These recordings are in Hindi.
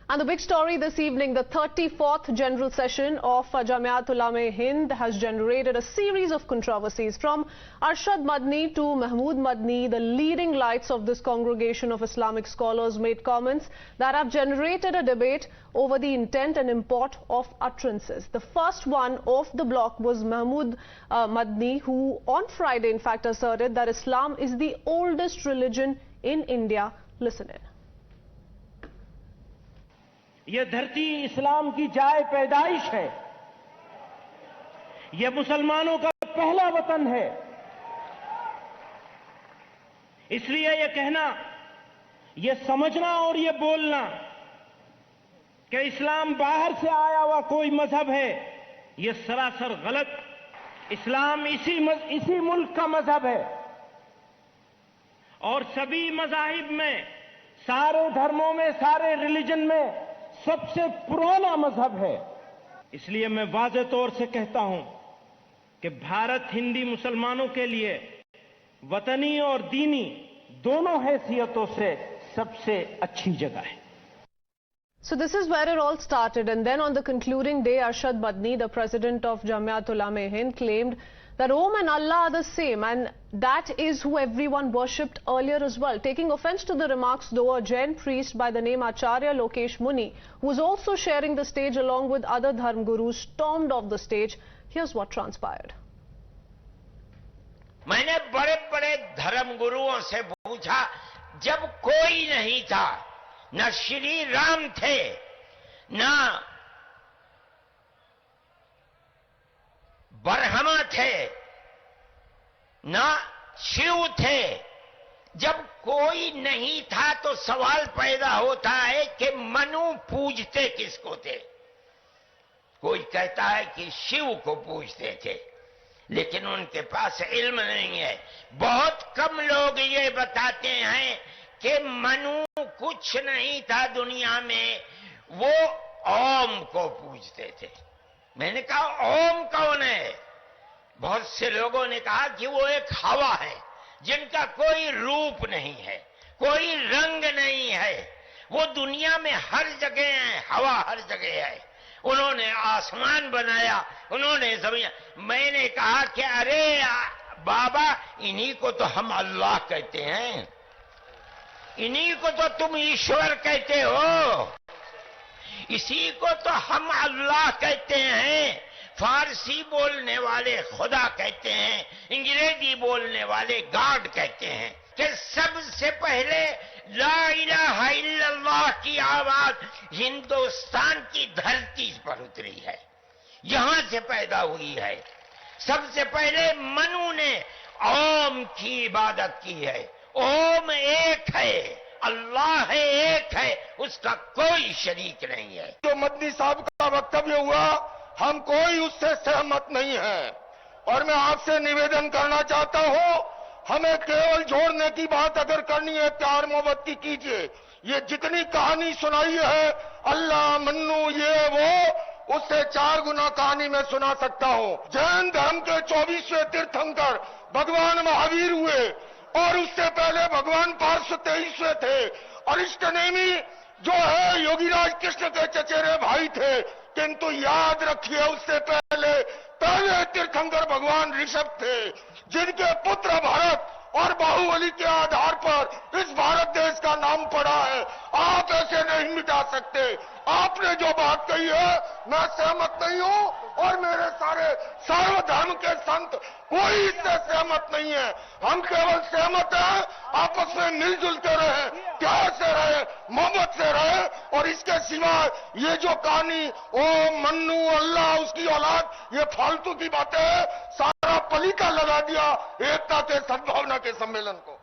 And the big story this evening, the 34th General Session of Jamiat Ulama-e-Hind has generated a series of controversies. From Arshad Madni to Mahmood Madni, the leading lights of this congregation of Islamic scholars made comments that have generated a debate over the intent and import of utterances. The first one off the block was Mahmood Madni, who on Friday in fact asserted that Islam is the oldest religion in India. Listen in. ये धरती इस्लाम की जाए पैदाइश है। ये मुसलमानों का पहला वतन है। इसलिए ये कहना, ये समझना और ये बोलना कि इस्लाम बाहर से आया हुआ कोई मजहब है, ये सरासर गलत। इस्लाम इसी मुल्क का मजहब है और सभी मजाहिब में, सारे धर्मों में, सारे रिलीजन में सबसे पुराना मजहब है। इसलिए मैं वाज़ेह तौर से कहता हूं कि भारत हिंदी मुसलमानों के लिए वतनी और दीनी दोनों हैसियतों से सबसे अच्छी जगह है। So this is where it all started, and then on the concluding day, Arshad Madni, the president of Jamiat Ulama-e-Hind, claimed that Om and Allah are the same, and that is who everyone worshipped earlier as well. Taking offense to the remarks, though, a Jain priest by the name Acharya Lokesh Muni, who was also sharing the stage along with other dharm gurus, stormed off the stage. Here's what transpired. मैंने बड़े-बड़े धर्म गुरुओं से पूछा, जब कोई नहीं था, न श्री राम थे, न ब्रह्मा थे, न शिव थे, जब कोई नहीं था तो सवाल पैदा होता है कि मनु पूजते किसको थे। कोई कहता है कि शिव को पूजते थे, लेकिन उनके पास इल्म नहीं है। बहुत कम लोग ये बताते हैं कि मनु कुछ नहीं था दुनिया में, वो ओम को पूजते थे। मैंने कहा ओम कौन है? बहुत से लोगों ने कहा कि वो एक हवा है जिनका कोई रूप नहीं है, कोई रंग नहीं है, वो दुनिया में हर जगह है, हवा हर जगह है। उन्होंने आसमान बनाया, उन्होंने जमीन। मैंने कहा कि अरे बाबा, इन्हीं को तो हम अल्लाह कहते हैं, इन्हीं को तो तुम ईश्वर कहते हो, इसी को तो हम अल्लाह कहते हैं। फारसी बोलने वाले खुदा कहते हैं, अंग्रेजी बोलने वाले गॉड कहते हैं। कि सबसे पहले ला इलाहा इल्लल्लाह की आवाज हिंदुस्तान की धरती पर उतरी है, यहां से पैदा हुई है। सबसे पहले मनु ने ओम की इबादत की है। ओम एक है, अल्लाह है, एक है, उसका कोई शरीक नहीं है। जो मदनी साहब का वक्तव्य हुआ, हम कोई उससे सहमत नहीं है और मैं आपसे निवेदन करना चाहता हूं, हमें केवल जोड़ने की बात अगर करनी है, प्यार मोहब्बत की कीजिए। ये जितनी कहानी सुनाई है, अल्लाह मन्नू ये वो, उससे 4 गुना कहानी मैं सुना सकता हूं। जैन धर्म के 24वें तीर्थंकर भगवान महावीर हुए और उससे पहले भगवान पार्श्व 23वें थे। अरिष्टनेमी जो है योगीराज कृष्ण के चचेरे भाई थे, किंतु याद रखिए उससे पहले तीर्थंकर भगवान ऋषभ थे, जिनके पुत्र भरत और बाहुबली के आधार पर इस भारत देश का नाम पड़ा है। आप ऐसे नहीं मिटा सकते। आपने जो बात कही है, मैं सहमत नहीं हूं और मेरे सारे सर्वधर्म के संत कोई इससे सहमत नहीं है। हम केवल सहमत हैं, आपस में मिलजुल के रहे, प्यार से रहे, मोहब्बत से रहे, और इसके सिवाय ये जो कहानी ओम मन्नू अल्लाह उसकी औलाद, ये फालतू की बातें हैं। सारा पलीका लगा दिया एकता के सद्भावना के सम्मेलन को।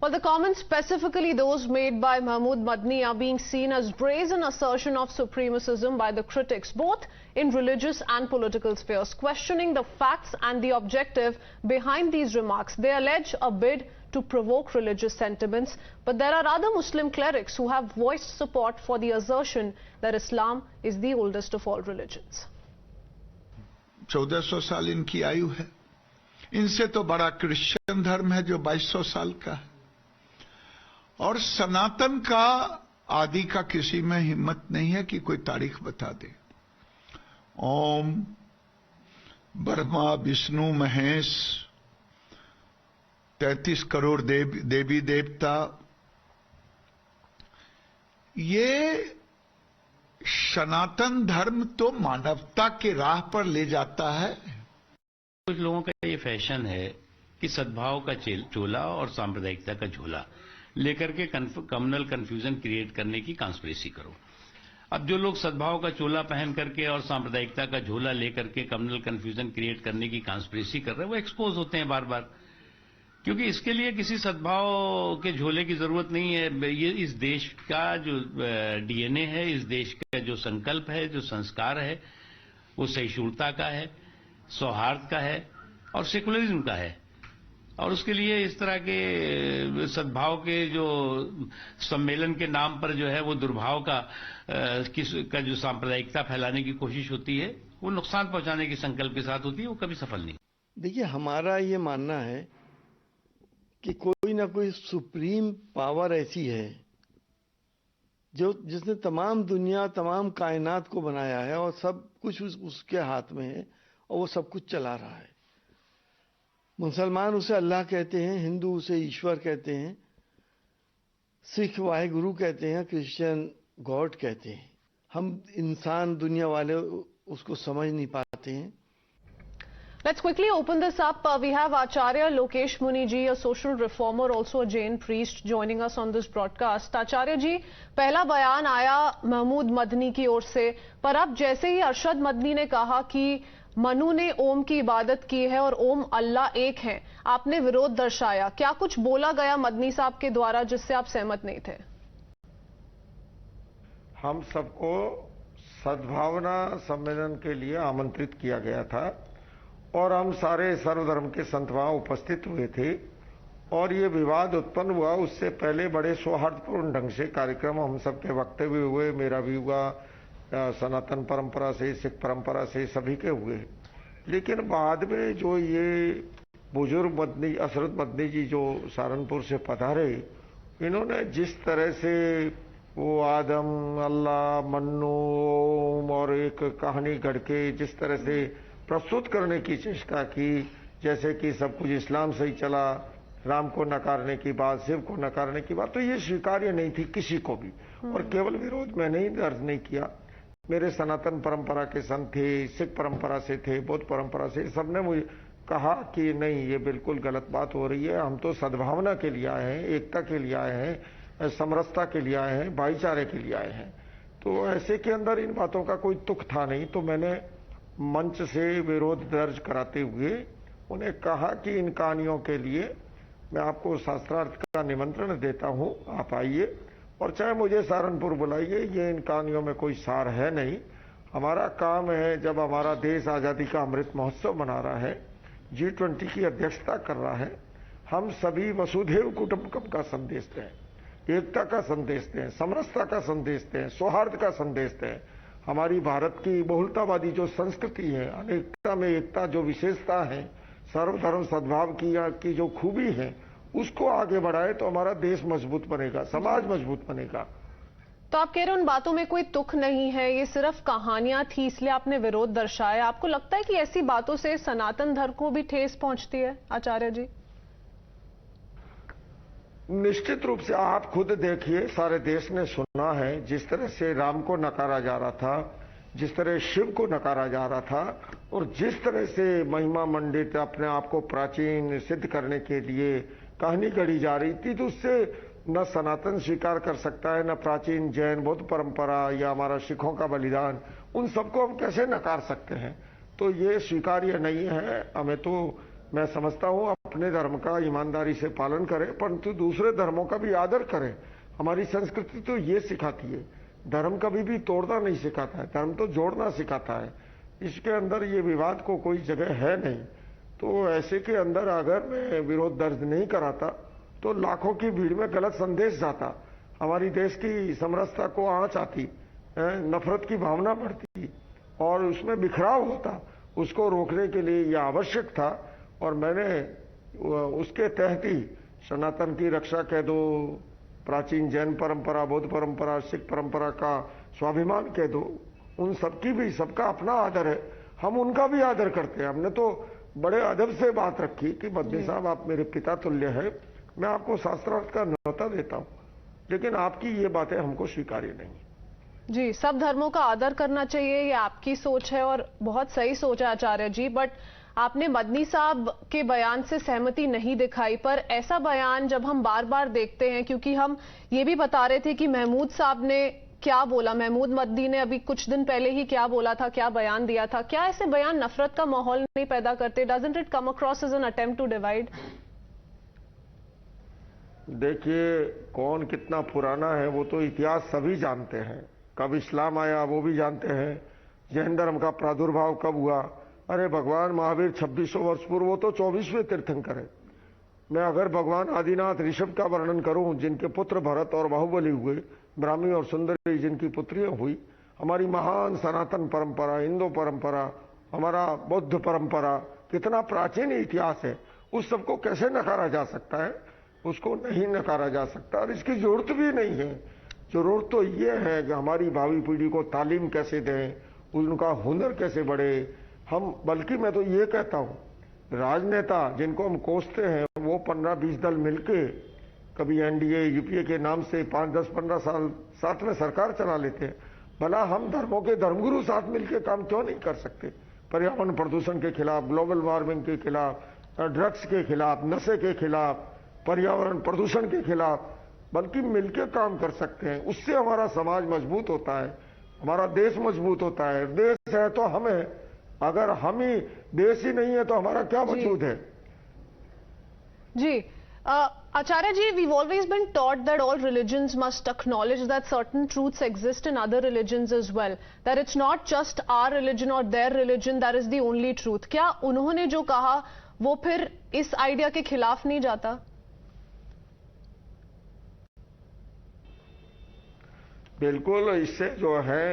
Well, the comments, specifically those made by Mahmood Madni, are being seen as brazen assertion of supremacism by the critics, both in religious and political spheres, questioning the facts and the objective behind these remarks. They allege a bid to provoke religious sentiments, but there are other Muslim clerics who have voiced support for the assertion that Islam is the oldest of all religions. 1400 साल इनकी आयु है। इनसे तो बड़ा क्रिश्चियन धर्म है जो 2200 साल का है। और सनातन का आदि का किसी में हिम्मत नहीं है कि कोई तारीख बता दे। ओम, ब्रह्मा, विष्णु, महेश, 33 करोड़ देवी देवता, ये सनातन धर्म तो मानवता के राह पर ले जाता है। कुछ लोगों का ये फैशन है कि सद्भाव का चोला और सांप्रदायिकता का झोला लेकर के कम्युनल कंफ्यूजन क्रिएट करने की कॉन्स्पिरेसी करो। अब जो लोग सद्भाव का चोला पहन करके और सांप्रदायिकता का झोला लेकर के कम्युनल कंफ्यूजन क्रिएट करने की कॉन्स्पिरेसी कर रहे हैं, वो एक्सपोज होते हैं बार बार, क्योंकि इसके लिए किसी सद्भाव के झोले की जरूरत नहीं है। ये इस देश का जो डीएनए है, इस देश का जो संकल्प है, जो संस्कार है, वो सहिष्णुता का है, सौहार्द का है और सेकुलरिज्म का है। और उसके लिए इस तरह के सद्भाव के जो सम्मेलन के नाम पर जो है वो दुर्भाव का जो सांप्रदायिकता फैलाने की कोशिश होती है, वो नुकसान पहुंचाने के संकल्प के साथ होती है, वो कभी सफल नहीं। देखिए, हमारा ये मानना है कि कोई ना कोई सुप्रीम पावर ऐसी है जिसने तमाम दुनिया, तमाम कायनात को बनाया है और सब कुछ उसके हाथ में है और वो सब कुछ चला रहा है। मुसलमान उसे अल्लाह कहते हैं, हिंदू उसे ईश्वर कहते हैं, सिख वाहेगुरु कहते हैं, क्रिश्चियन गॉड कहते हैं। हम इंसान, दुनिया वाले उसको समझ नहीं पाते हैं। Let's quickly open this up. We have Acharya Lokesh Muni ji, a social reformer, also a Jain priest, joining us on this broadcast. Acharya ji, पहला बयान आया महमूद मदनी की ओर से, पर अब जैसे ही अरशद मदनी ने कहा कि मनु ने ओम की इबादत की है और ओम अल्लाह एक है, आपने विरोध दर्शाया। क्या कुछ बोला गया मदनी साहब के द्वारा जिससे आप सहमत नहीं थे? हम सबको सद्भावना सम्मेलन के लिए आमंत्रित किया गया था और हम सारे सर्वधर्म के संत वहां उपस्थित हुए थे और ये विवाद उत्पन्न हुआ। उससे पहले बड़े सौहार्दपूर्ण ढंग से कार्यक्रम हम सबके वक्तव्य हुए, मेरा भी हुआ, सनातन परंपरा से, सिख परंपरा से, सभी के हुए। लेकिन बाद में जो ये बुजुर्ग मदनी, असरद मदनी जी जो सहारनपुर से पधारे, इन्होंने जिस तरह से वो आदम, अल्लाह, मन्नू, ओम और एक कहानी गढ़ के जिस तरह से प्रस्तुत करने की चेष्टा की, जैसे कि सब कुछ इस्लाम से ही चला, राम को नकारने की बात, शिव को नकारने की बात, तो ये स्वीकार्य नहीं थी किसी को भी। और केवल विरोध मैंने ही दर्ज नहीं किया, मेरे सनातन परंपरा के संत थे, सिख परंपरा से थे, बौद्ध परंपरा से, सबने मुझे कहा कि नहीं, ये बिल्कुल गलत बात हो रही है। हम तो सद्भावना के लिए आए हैं, एकता के लिए आए हैं, समरसता के लिए आए हैं, भाईचारे के लिए आए हैं। तो ऐसे के अंदर इन बातों का कोई तुक था नहीं। तो मैंने मंच से विरोध दर्ज कराते हुए उन्हें कहा कि इन कहानियों के लिए मैं आपको शास्त्रार्थ का निमंत्रण देता हूं, आप आइए और चाहे मुझे सहारनपुर बुलाइए, ये इन कहानियों में कोई सार है नहीं। हमारा काम है, जब हमारा देश आजादी का अमृत महोत्सव मना रहा है, G20 की अध्यक्षता कर रहा है, हम सभी वसुधैव कुटुंबकम का संदेश दें, एकता का संदेश दें, समरसता का संदेश दें, सौहार्द का संदेश दें। हमारी भारत की बहुलतावादी जो संस्कृति है, अनेकता में एकता जो विशेषता है, सर्वधर्म सद्भाव की जो खूबी है, उसको आगे बढ़ाए तो हमारा देश मजबूत बनेगा, समाज मजबूत बनेगा। तो आप कह रहे हैं उन बातों में कोई तुक नहीं है, ये सिर्फ कहानियां थी, इसलिए आपने विरोध दर्शाया। आपको लगता है कि ऐसी बातों से सनातन धर्म को भी ठेस पहुंचती है आचार्य जी? निश्चित रूप से आप खुद देखिए, सारे देश ने सुना है जिस तरह से राम को नकारा जा रहा था, जिस तरह शिव को नकारा जा रहा था और जिस तरह से महिमा मंडित अपने आप को प्राचीन सिद्ध करने के लिए कहानी गढ़ी जा रही थी, तो उससे न सनातन स्वीकार कर सकता है, न प्राचीन जैन बौद्ध परंपरा या हमारा सिखों का बलिदान, उन सबको हम कैसे नकार सकते हैं? तो ये स्वीकार्य नहीं है। हमें तो, मैं समझता हूं, अपने धर्म का ईमानदारी से पालन करें, परंतु दूसरे धर्मों का भी आदर करें। हमारी संस्कृति तो ये सिखाती है, धर्म कभी भी तोड़ना नहीं सिखाता है, धर्म तो जोड़ना सिखाता है। इसके अंदर ये विवाद को कोई जगह है नहीं। तो ऐसे के अंदर अगर मैं विरोध दर्ज नहीं कराता तो लाखों की भीड़ में गलत संदेश जाता, हमारी देश की समरसता को आंच आती, नफरत की भावना बढ़ती और उसमें बिखराव होता। उसको रोकने के लिए यह आवश्यक था और मैंने उसके तहत ही सनातन की रक्षा कह दो, प्राचीन जैन परंपरा, बौद्ध परंपरा, सिख परंपरा का स्वाभिमान कह दो, उन सबकी भी, सबका अपना आदर है, हम उनका भी आदर करते हैं। हमने तो बड़े अदब से बात रखी कि मदनी साहब आप मेरे पिता तुल्य है, मैं आपको शास्त्रार्थ का न्योता देता हूं, लेकिन आपकी ये बातें हमको स्वीकार्य नहीं। जी, सब धर्मों का आदर करना चाहिए, ये आपकी सोच है और बहुत सही सोच है आचार्य जी, बट आपने मदनी साहब के बयान से सहमति नहीं दिखाई। पर ऐसा बयान जब हम बार बार देखते हैं, क्योंकि हम ये भी बता रहे थे कि महमूद साहब ने क्या बोला, महमूद मदनी ने अभी कुछ दिन पहले ही क्या बोला था, क्या बयान दिया था, क्या ऐसे बयान नफरत का माहौल नहीं पैदा करते? Doesn't it come across as an attempt to divide? देखिए, कौन कितना पुराना है वो तो इतिहास सभी जानते हैं। कब इस्लाम आया वो भी जानते हैं, जैन धर्म का प्रादुर्भाव कब हुआ। अरे भगवान महावीर 2600 वर्ष पूर्व, वो तो 24वें तीर्थंकर है। मैं अगर भगवान आदिनाथ ऋषभ का वर्णन करूं, जिनके पुत्र भरत और बाहुबली हुए, ब्राह्मी और सुंदरी जिनकी पुत्रियां हुई, हमारी महान सनातन परंपरा, हिंदू परंपरा, हमारा बौद्ध परंपरा, कितना प्राचीन इतिहास है, उस सबको कैसे नकारा जा सकता है? उसको नहीं नकारा जा सकता, और इसकी जरूरत भी नहीं है। जरूरत तो ये है कि हमारी भावी पीढ़ी को तालीम कैसे दें, उनका हुनर कैसे बढ़े। हम, बल्कि मैं तो ये कहता हूं, राजनेता जिनको हम कोसते हैं, वो 15-20 दल मिलके कभी एनडीए, यूपीए के नाम से 5, 10, 15 साल साथ में सरकार चला लेते हैं। भला हम धर्मों के धर्मगुरु साथ मिलके काम क्यों नहीं कर सकते? पर्यावरण प्रदूषण के खिलाफ, ग्लोबल वार्मिंग के खिलाफ, ड्रग्स के खिलाफ, नशे के खिलाफ, पर्यावरण प्रदूषण के खिलाफ, बल्कि मिलकर काम कर सकते हैं। उससे हमारा समाज मजबूत होता है, हमारा देश मजबूत होता है। देश है तो हम है, अगर हम ही देश ही नहीं है तो हमारा क्या वजूद है? जी, Acharya ji, we've always been taught that all religions must acknowledge that certain truths exist in other religions as well. That it's not just our religion or their religion that is the only truth. क्या उन्होंने जो कहा वो फिर इस आइडिया के खिलाफ नहीं जाता? बिल्कुल, इससे जो है,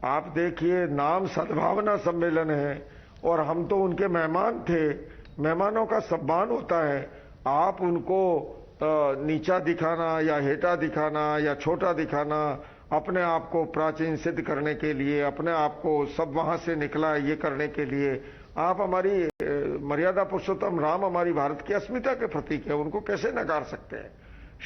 आप देखिए, नाम सद्भावना सम्मेलन है और हम तो उनके मेहमान थे। मेहमानों का सम्मान होता है। आप उनको नीचा दिखाना या हेटा दिखाना या छोटा दिखाना, अपने आप को प्राचीन सिद्ध करने के लिए, अपने आप को सब वहां से निकला है ये करने के लिए, आप हमारी मर्यादा पुरुषोत्तम राम हमारी भारत की अस्मिता के प्रतीक है, उनको कैसे नकार सकते हैं?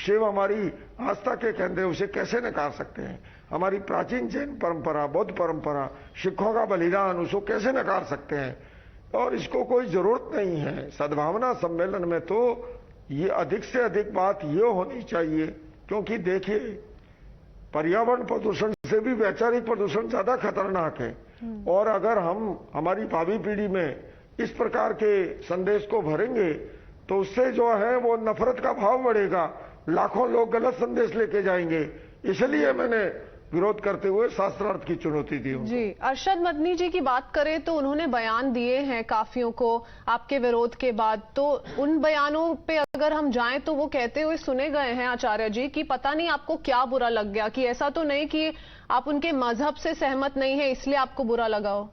शिव हमारी आस्था के केंद्र, उसे कैसे नकार सकते हैं? हमारी प्राचीन जैन परंपरा, बौद्ध परंपरा, सिखों का बलिदान, उसको कैसे नकार सकते हैं? और इसको कोई जरूरत नहीं है। सद्भावना सम्मेलन में तो ये अधिक से अधिक बात ये होनी चाहिए, क्योंकि देखिए, पर्यावरण प्रदूषण से भी वैचारिक प्रदूषण ज्यादा खतरनाक है। और अगर हम हमारी भावी पीढ़ी में इस प्रकार के संदेश को भरेंगे तो उससे जो है वो नफरत का भाव बढ़ेगा, लाखों लोग गलत संदेश लेके जाएंगे। इसलिए मैंने विरोध करते हुए शास्त्रार्थ की चुनौती दी। जी, अरशद मदनी जी की बात करें तो उन्होंने बयान दिए हैं काफियों को आपके विरोध के बाद, तो उन बयानों पे अगर हम जाएं तो वो कहते हुए सुने गए हैं आचार्य जी कि पता नहीं आपको क्या बुरा लग गया, कि ऐसा तो नहीं कि आप उनके मजहब से सहमत नहीं है इसलिए आपको बुरा लगा हो।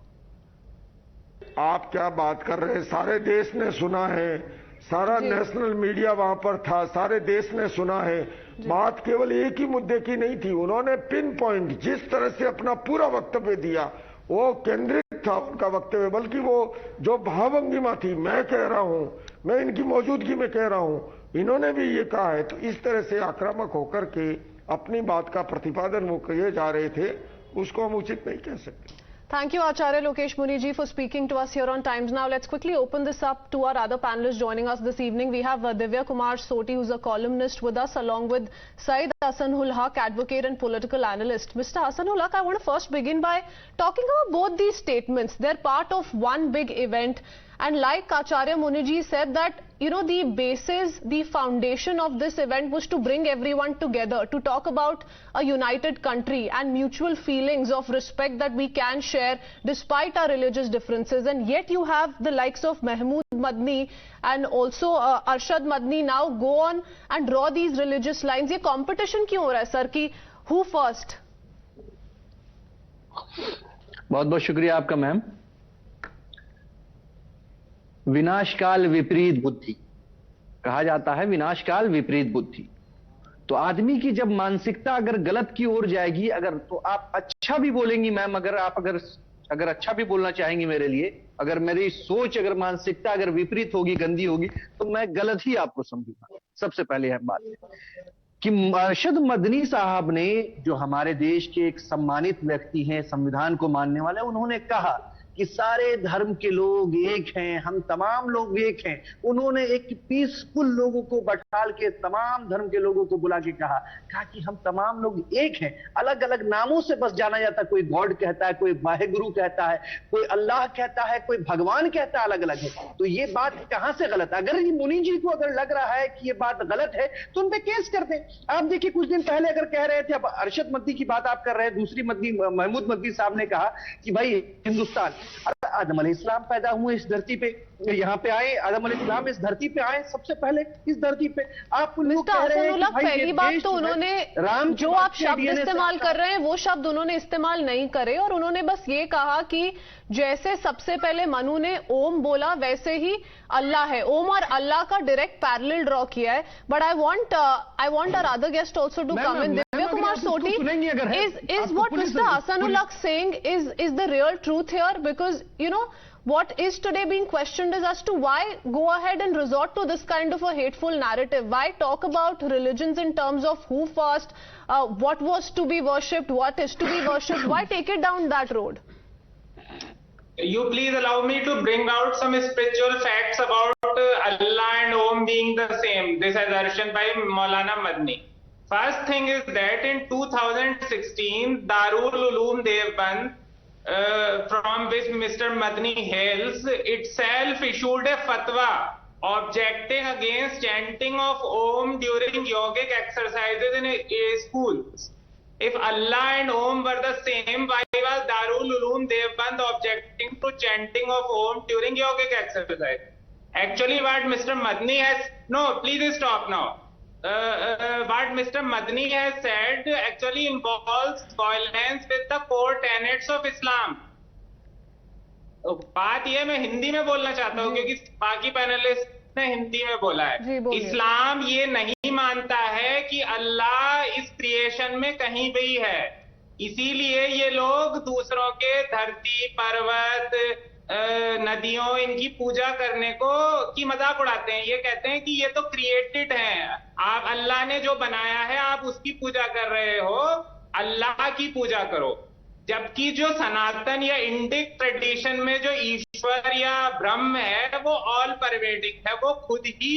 आप क्या बात कर रहे हैं? सारे देश ने सुना है, सारा नेशनल मीडिया वहां पर था, सारे देश ने सुना है। बात केवल एक ही मुद्दे की नहीं थी। उन्होंने पिन पॉइंट जिस तरह से अपना पूरा वक्तव्य दिया, वो केंद्रित था उनका वक्तव्य, बल्कि वो जो भावभंगिमा थी, मैं कह रहा हूं, मैं इनकी मौजूदगी में कह रहा हूं, इन्होंने भी ये कहा है, तो इस तरह से आक्रामक होकर के अपनी बात का प्रतिपादन वो किए जा रहे थे, उसको हम उचित नहीं कह सकते। Thank you, Acharya Lokesh Muni ji, for speaking to us here on Times Now. Let's quickly open this up to our other panelists joining us this evening. We have Divya Kumar Soti, who's a columnist with us, along with Saeed Hasanul Haq, advocate and political analyst. Mr. Hasanul Haq, I want to first begin by talking about both these statements. They're part of one big event. And like Acharya Muniji said that, you know, the basis, the foundation of this event was to bring everyone together, to talk about a united country and mutual feelings of respect that we can share despite our religious differences. And yet you have the likes of Mahmood Madni and also Arshad Madni now go on and draw these religious lines. ये competition क्यों हो रहा है सर कि who first? बहुत बहुत शुक्रिया आपका मैम। विनाशकाल विपरीत बुद्धि कहा जाता है, विनाशकाल विपरीत बुद्धि। तो आदमी की जब मानसिकता अगर गलत की ओर जाएगी, अगर तो आप अच्छा भी बोलेंगी मैम, अगर आप अगर अच्छा भी बोलना चाहेंगी मेरे लिए, अगर मेरी सोच अगर मानसिकता अगर विपरीत होगी, गंदी होगी, तो मैं गलत ही आपको समझूंगा। सबसे पहले यह बात है कि अरशद मदनी साहब ने, जो हमारे देश के एक सम्मानित व्यक्ति हैं, संविधान को मानने वाले, उन्होंने कहा कि सारे धर्म के लोग एक हैं, हम तमाम लोग एक हैं। उन्होंने एक पीसफुल लोगों को बैठाल के तमाम धर्म के लोगों को बुला के कहा कि हम तमाम लोग एक हैं, अलग अलग नामों से बस जाना जाता है। कोई गॉड कहता है, कोई वाहेगुरु कहता है, कोई अल्लाह कहता है, कोई भगवान कहता है, अलग अलग है। तो ये बात कहां से गलत है? अगर ये मुनि जी को अगर लग रहा है कि ये बात गलत है तो उन पे केस कर दें। आप देखिए कुछ दिन पहले अगर कह रहे थे, अब अरशद मदनी की बात आप कर रहे हैं, दूसरी मदनी महमूद मदनी साहब ने कहा कि भाई हिंदुस्तान, आदम अलैहिस्सलाम पैदा हुए इस धरती पे, यहाँ पे आए, आदम अलैहिस्सलाम इस धरती पे आए सबसे पहले इस धरती पे। आप लोग कह रहे हैं कि भाई पहली बात तो उन्होंने जो आप शब्द इस्तेमाल कर रहे हैं वो शब्द उन्होंने इस्तेमाल नहीं करे, और उन्होंने बस ये कहा कि जैसे सबसे पहले मनु ने ओम बोला वैसे ही अल्लाह है। ओम और अल्लाह का डायरेक्ट पैरेलल ड्रॉ किया है। But I want our other guest also to come in. Divya Kumar Soti, is what Mr. Hasanul Haq saying is the real truth here? Because you know what is today being questioned is as to why go ahead and resort to this kind of a hateful narrative. Why talk about religions in terms of who first, what was to be worshipped, what is to be worshipped? Why take it down that road? You please allow me to bring out some spiritual facts about Allah and Om being the same. This is Darshan by Maulana Madni. First thing is that in 2016, Darul Uloom Deoband, from which Mr. Madni hails, itself issued a fatwa objecting against chanting of Om during yogic exercises in schools. If Allah and Om were the same, why was Darul Uloom Deoband objecting to chanting of Om during yogic exercise? Actually, what Mr. Madni has... No, please stop now. What Mr. Madni has said actually involves violence with the core tenets of Islam. बात यह मैं हिंदी में बोलना चाहता हूँ क्योंकि बाकी पैनलिस्ट ने हिंदी में बोला है। इस्लाम ये नहीं मानता है कि अल्लाह इस क्रिएशन में कहीं भी है, इसीलिए ये लोग दूसरों के धरती, पर्वत, नदियों, इनकी पूजा करने की मजाक उड़ाते हैं। ये कहते हैं कि ये तो क्रिएटेड है, आप अल्लाह ने जो बनाया है आप उसकी पूजा कर रहे हो, अल्लाह की पूजा करो। जबकि जो सनातन या इंडिक ट्रेडिशन में जो ईश्वर या ब्रह्म है वो ऑल परवेडिंग है, वो खुद ही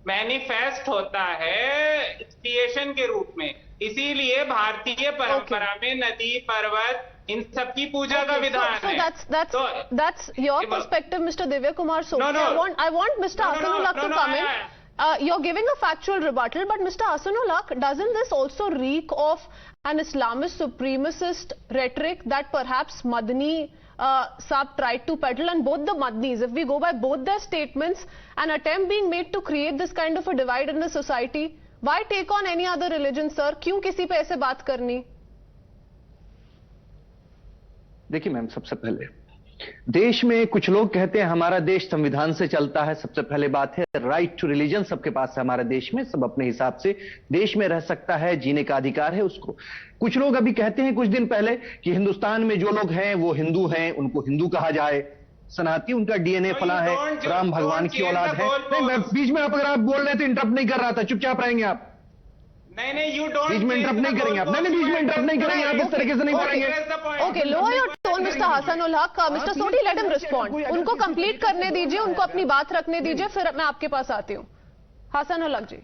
मैनिफेस्ट होता है क्रिएशन के रूप में। इसीलिए भारतीय परंपरा में नदी, पर्वत, इन सबकी पूजा का विधान है। That's your perspective, Mr. Divya Kumar Soti. I want Mr. Hasanul Haq to come in. You're giving a factual rebuttal, but Mr. Hasanul Haq, doesn't this also reek of an Islamist supremacist rhetoric that perhaps Madni Saab tried to peddle? And both the Madnis, if we go by both their statements, an attempt being made to create this kind of a divide in the society. Why take on any other religion, sir? क्यों किसी पे ऐसे बात करनी? देखिए मैम, सबसे पहले देश में कुछ लोग कहते हैं हमारा देश संविधान से चलता है। सबसे पहले बात है, राइट टू रिलीजन सबके पास है हमारे देश में, सब अपने हिसाब से देश में रह सकता है, जीने का अधिकार है उसको। कुछ लोग अभी कहते हैं कुछ दिन पहले कि हिंदुस्तान में जो लोग हैं वो हिंदू हैं, उनको हिंदू कहा जाए, सनातनी उनका डीएनए फला है, राम भगवान की औलाद है। नहीं, मैं बीच में अगर आप बोल रहे थे इंटरप्ट नहीं कर रहा था, चुपचाप रहेंगे आप। नहीं, यू डोंट, बीच में इंटरप्ट नहीं करेंगे आप। नहीं, बीच में इंटरप्ट नहीं करेंगे आप, इस तरीके से नहीं बोलेंगे। Okay, lower your tone mister Hasnul हक। मिस्टर सोटी, लेट हिम रिस्पॉन्ड। उनको कंप्लीट करने दीजिए, उनको अपनी बात रखने दीजिए, फिर मैं आपके पास आती हूँ। हसनुल हक जी,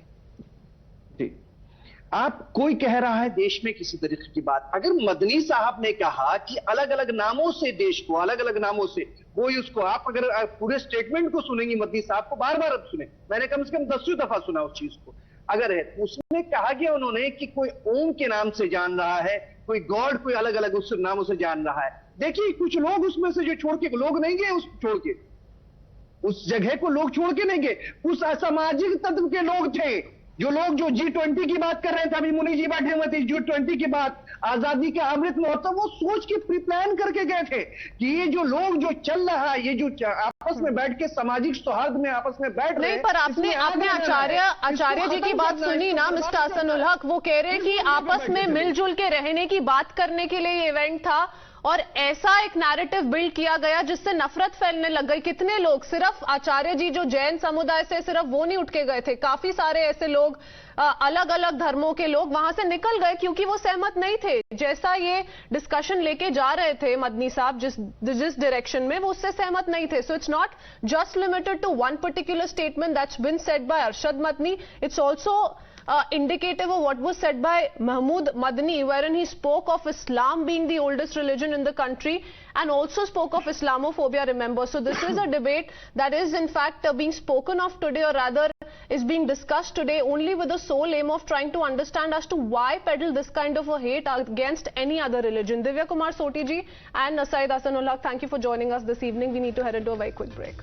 आप कोई कह रहा है देश में किसी तरीके की बात, अगर मदनी साहब ने कहा कि अलग अलग नामों से देश को, अलग अलग नामों से, कोई उसको, आप अगर पूरे स्टेटमेंट को सुनेंगी मदनी साहब को, बार बार सुने, मैंने कम से कम 10 दफा सुना उस चीज को। अगर है उसने कहा कि उन्होंने कि कोई ओम के नाम से जान रहा है, कोई गॉड कोई अलग अलग उस नामों से जान रहा है। देखिए कुछ लोग उसमें से जो छोड़ के लोग नहीं गए, उस छोड़ के उस जगह को लोग छोड़ के नहीं गए, उस असामाजिक तत्व के लोग थे जो लोग जो G20 की बात कर रहे थे, अभी मुनि जी बैठे हुए थे, G20 की बात, आजादी के अमृत महोत्सव, वो सोच के प्री प्लान करके गए थे कि ये जो लोग जो चल रहा है, ये जो आपस में बैठ के सामाजिक सौहार्द में आपस में बैठ रहे नहीं, पर आपने आचार्य जी की बात सुनी ना मिस्टर हसनुल हक, वो कह रहे हैं कि आपस में मिलजुल के रहने की बात करने के लिए ये इवेंट था और ऐसा एक नैरेटिव बिल्ड किया गया जिससे नफरत फैलने लग गई। कितने लोग, सिर्फ आचार्य जी जो जैन समुदाय से सिर्फ वो नहीं उठ के गए थे, काफी सारे ऐसे लोग अलग अलग धर्मों के लोग वहां से निकल गए क्योंकि वो सहमत नहीं थे। जैसा ये डिस्कशन लेके जा रहे थे मदनी साहब जिस डायरेक्शन में, वो उससे सहमत नहीं थे। So it's not just limited to one particular statement that's been said by Arshad Madani, it's also indicative of what was said by Mahmood Madni, wherein he spoke of Islam being the oldest religion in the country and also spoke of Islamophobia, remember. So this is a debate that is in fact being spoken of today, or rather is being discussed today only with the sole aim of trying to understand as to why peddle this kind of a hate against any other religion. Divya Kumar Soti ji and Syed Hasanul Haq, thank you for joining us this evening. We need to head into a very quick break.